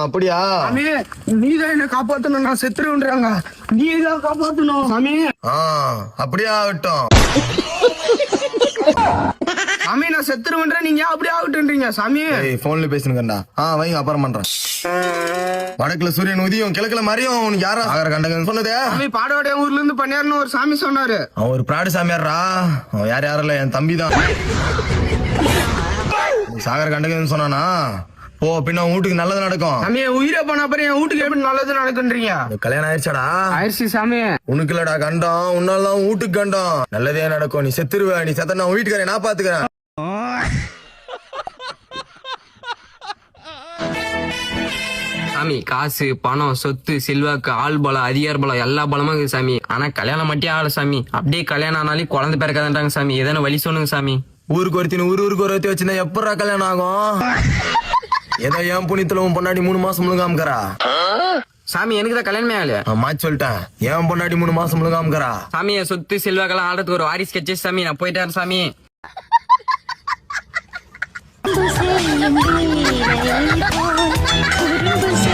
அப்படியா? சாமி நீதான் என்ன காப்பாத்தணும், நான் செத்துருவேன்றாங்க. நீதான் காப்பாத்தணும் சாமி. அப்படியே ஆகட்டும். சாமி நான் செத்துருவேன்ற, நீங்க அப்படியே ஆகட்டும்ன்றீங்க சாமி. போன்ல பேசுனுங்கடா. வைங்க, அப்புறம் பண்றேன். வடக்குல சூரியன் உதியும், கிழக்குல மறையும். உனக்கு யாரா சாகர கண்டகன் சொன்னதே? சாமி பாடோடைய ஊர்ல இருந்து பண்ணியாருன்னு ஒரு சாமி சொன்னாரு. அவன் ஒரு பிராடு சாமியாரா? அவன் யாரும் இல்ல, என் தம்பி தான். சாகர கண்டகன் சொன்னானா? ஓ, பின்ன வீட்டுக்கு நல்லது நடக்கும். சாமி உயிரை போன அப்புறம் என் வீட்டுக்கு எப்படி நல்லது நடக்குன்றீங்க? கல்யாணம் ஆயிடுச்சாடா? ஆயிடுச்சு சாமி. உனக்கு இல்லடா கண்டம், உன்னாலாம் வீட்டுக்கு கண்டம். நல்லதே நடக்கும். நீ செத்துருவ. நீ செத்த நான் வீட்டுக்காரன் நான் பாத்துக்கிறேன். சாமி காசு பணம் சொத்து செல்வாக்கு ஆள் பலம் அதிகார பலம் எல்லா பலமும் இருக்குது சாமி. ஆனா கல்யாணம் மட்டும் ஆகல சாமி. அப்படியே கல்யாணம் ஆனாலும் குழந்தை பிறக்காதுன்றாங்க சாமி. ஏதான வழி சொல்லுங்க சாமி. ஊருக்கு ஒருத்தி ஒருத்தி வச்சிருந்தா எப்படா கல்யாணம் ஆகும்? ஏதோ என் புனித்துல உன் பொண்டாடி 3 மாசம் முழுகாமக்கறா. சாமி எனக்கு தான் கல்யாணமே ஆகல. மாத்தி சொல்லிட்டேன். என் பொண்டாடி 3 மாசம் முழுகாமக்கறா. சாமி சொத்து செல்வாக்கெல்லாம் ஆடுறதுக்கு ஒரு வாரிசு கட்சி சாமி. நான் போயிட்டேன் சாமி. குறும்பு